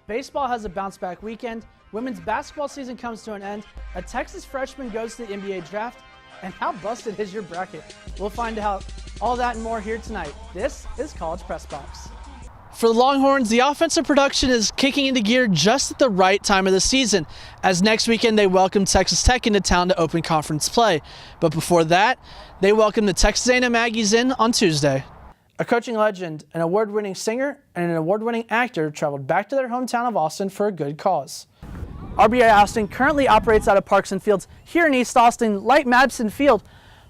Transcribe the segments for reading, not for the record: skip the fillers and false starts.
Baseball has a bounce-back weekend, women's basketball season comes to an end, a Texas freshman goes to the NBA draft, and how busted is your bracket? We'll find out all that and more here tonight. This is College Press Box. For the Longhorns, the offensive production is kicking into gear just at the right time of the season, as next weekend they welcome Texas Tech into town to open conference play. But before that, they welcome the Texas A&M Aggies in on Tuesday. A coaching legend, an award-winning singer, and an award-winning actor traveled back to their hometown of Austin for a good cause. RBI Austin currently operates out of Parks and Fields here in East Austin, like Madison Field,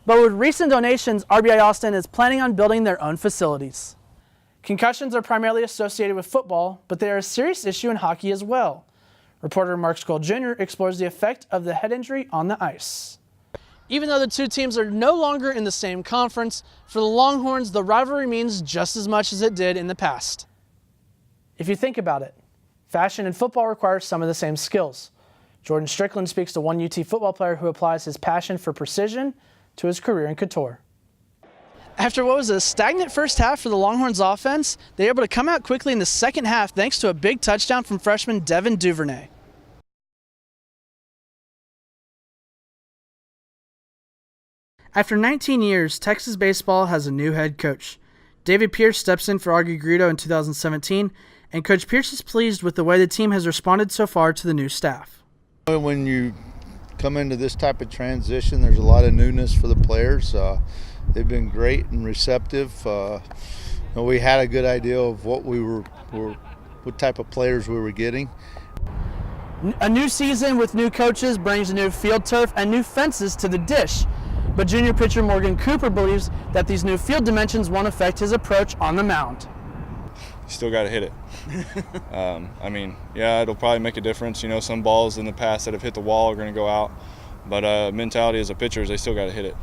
but with recent donations, RBI Austin is planning on building their own facilities. Concussions are primarily associated with football, but they are a serious issue in hockey as well. Reporter Mark Skoll Jr. explores the effect of the head injury on the ice. Even though the two teams are no longer in the same conference, for the Longhorns, the rivalry means just as much as it did in the past. If you think about it, fashion and football require some of the same skills. Jordan Strickland speaks to one UT football player who applies his passion for precision to his career in couture. After what was a stagnant first half for the Longhorns offense, they were able to come out quickly in the second half thanks to a big touchdown from freshman Devin Duvernay. After 19 years, Texas baseball has a new head coach. David Pierce steps in for Augie Greedo in 2017, and Coach Pierce is pleased with the way the team has responded so far to the new staff. When you come into this type of transition, there's a lot of newness for the players. They've been great and receptive. We had a good idea of what what type of players we were getting. A new season with new coaches brings a new field turf and new fences to the dish. But junior pitcher Morgan Cooper believes that these new field dimensions won't affect his approach on the mound. You still got to hit it. It'll probably make a difference. Some balls in the past that have hit the wall are going to go out. But mentality as a pitcher is they still got to hit it.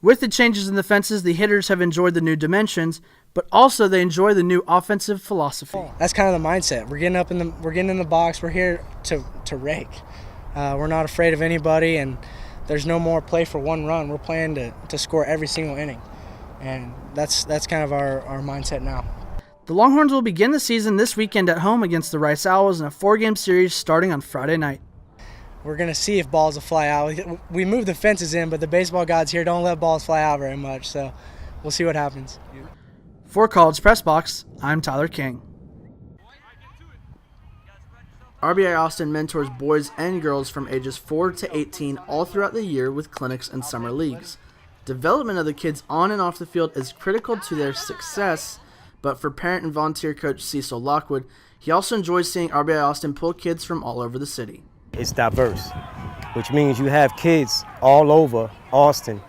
With the changes in the fences, the hitters have enjoyed the new dimensions, but also they enjoy the new offensive philosophy. That's kind of the mindset. We're getting in the box. We're here to rake. We're not afraid of anybody, and there's no more play for one run. We're playing to score every single inning, and that's kind of our mindset now. The Longhorns will begin the season this weekend at home against the Rice Owls in a 4-game series starting on Friday night. We're going to see if balls will fly out. We moved the fences in, but the baseball gods here don't let balls fly out very much, so we'll see what happens. For College Press Box, I'm Tyler King. RBI Austin mentors boys and girls from ages 4 to 18 all throughout the year with clinics and summer leagues. Development of the kids on and off the field is critical to their success, but for parent and volunteer coach Cecil Lockwood, he also enjoys seeing RBI Austin pull kids from all over the city. It's diverse, which means you have kids all over Austin,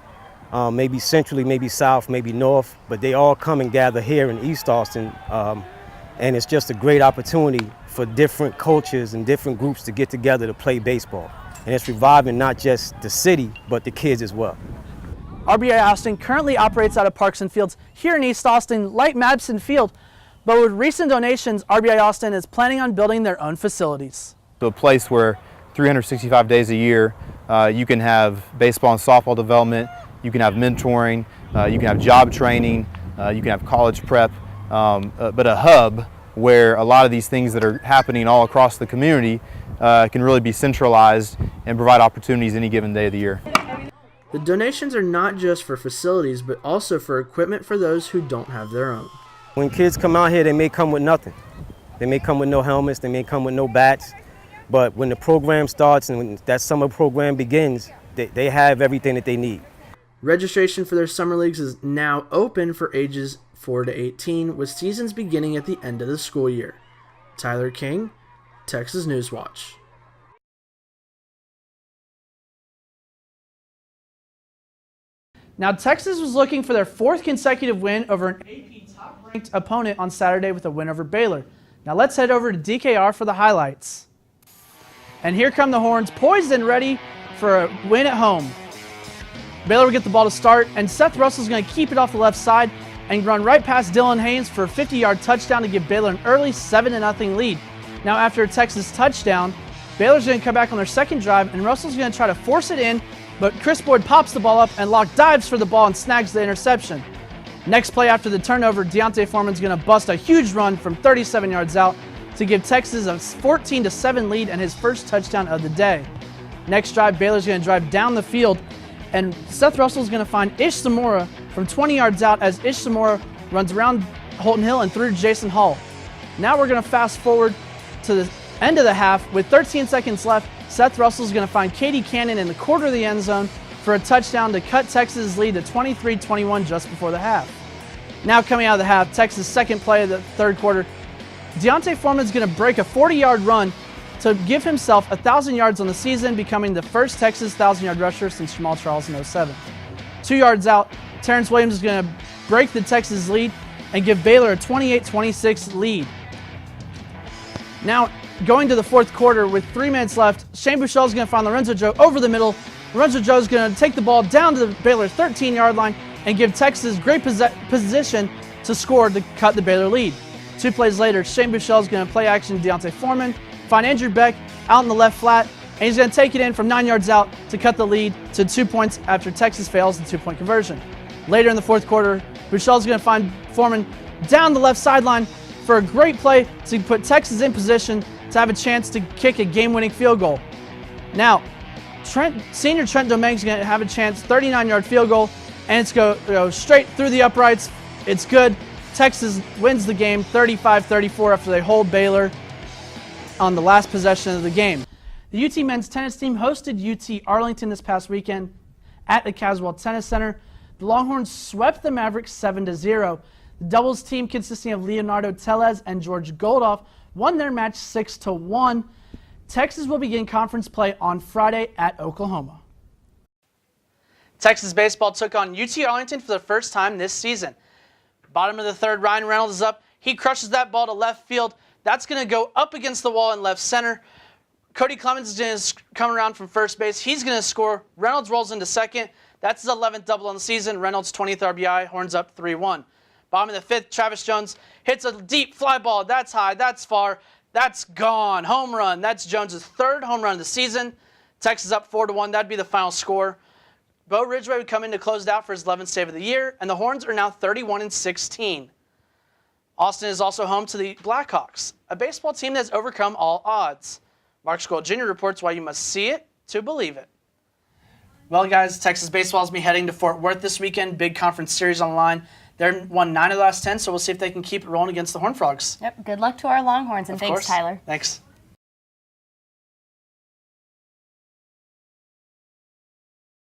maybe centrally, maybe south, maybe north, but they all come and gather here in East Austin, and it's just a great opportunity for different cultures and different groups to get together to play baseball. And it's reviving not just the city, but the kids as well. RBI Austin currently operates out of Parks and Fields here in East Austin, like Madison Field, but with recent donations, RBI Austin is planning on building their own facilities. A place where 365 days a year, you can have baseball and softball development, you can have mentoring, you can have job training, you can have college prep, but a hub where a lot of these things that are happening all across the community can really be centralized and provide opportunities any given day of the year. The donations are not just for facilities, but also for equipment for those who don't have their own. When kids come out here, they may come with nothing. They may come with no helmets, they may come with no bats, but when the program starts and when that summer program begins, they have everything that they need. Registration for their summer leagues is now open for ages 4 to 18, with seasons beginning at the end of the school year. Tyler King, Texas Newswatch. Now, Texas was looking for their 4th consecutive win over an AP top-ranked opponent on Saturday with a win over Baylor. Now let's head over to DKR for the highlights. And here come the Horns, poised and ready for a win at home. Baylor will get the ball to start, and Seth Russell's going to keep it off the left side and run right past Dylan Haynes for a 50-yard touchdown to give Baylor an early 7-0 lead. Now after a Texas touchdown, Baylor's going to come back on their second drive, and Russell's going to try to force it in, but Chris Boyd pops the ball up, and Locke dives for the ball and snags the interception. Next play after the turnover, Deontay Foreman's going to bust a huge run from 37 yards out, to give Texas a 14-7 lead and his first touchdown of the day. Next drive, Baylor's going to drive down the field, and Seth Russell's going to find Ish Zamora from 20 yards out as Ish Zamora runs around Holton Hill and through Jason Hall. Now we're going to fast forward to the end of the half. With 13 seconds left, Seth Russell's going to find Katie Cannon in the quarter of the end zone for a touchdown to cut Texas' lead to 23-21 just before the half. Now coming out of the half, Texas' second play of the third quarter, Deontay Foreman's going to break a 40-yard run to give himself 1,000 yards on the season, becoming the first Texas 1,000-yard rusher since Jamal Charles in 07. 2 yards out, Terrence Williams is going to break the Texas lead and give Baylor a 28-26 lead. Now, going to the fourth quarter with 3 minutes left, Shane Buechele is going to find Lorenzo Joe over the middle. Lorenzo Joe is going to take the ball down to the Baylor 13-yard line and give Texas great position to score to cut the Baylor lead. 2 plays later, Shane Buechele is going to play action Deontay Foreman, find Andrew Beck out in the left flat, and he's going to take it in from 9 yards out to cut the lead to 2 points after Texas fails the 2-point conversion. Later in the fourth quarter, Buechele is going to find Foreman down the left sideline for a great play to put Texas in position to have a chance to kick a game-winning field goal. Now, senior Trent Dominguez is going to have a chance, 39-yard field goal, and it's going to go straight through the uprights. It's good. Texas wins the game 35-34 after they hold Baylor on the last possession of the game. The UT men's tennis team hosted UT Arlington this past weekend at the Caswell Tennis Center. The Longhorns swept the Mavericks 7-0. The doubles team, consisting of Leonardo Tellez and George Goldoff, won their match 6-1. Texas will begin conference play on Friday at Oklahoma. Texas baseball took on UT Arlington for the first time this season. Bottom of the third, Ryan Reynolds is up. He crushes that ball to left field. That's going to go up against the wall in left center. Cody Clemens is going to come around from first base. He's going to score. Reynolds rolls into second. That's his 11th double on the season. Reynolds' 20th RBI, Horns up 3-1. Bottom of the fifth, Travis Jones hits a deep fly ball. That's high, that's far, that's gone. Home run. That's Jones' 3rd home run of the season. Texas up 4-1. That'd be the final score. Bo Ridgeway would come in to close it out for his 11th save of the year, and the Horns are now 31-16. Austin is also home to the Blackhawks, a baseball team that's overcome all odds. Mark Scholl Jr. reports why you must see it to believe it. Well, guys, Texas baseball will be heading to Fort Worth this weekend. Big conference series on the line. They've won 9 of the last 10, so we'll see if they can keep it rolling against the Horned Frogs. Yep. Good luck to our Longhorns, and thanks, Tyler. Thanks.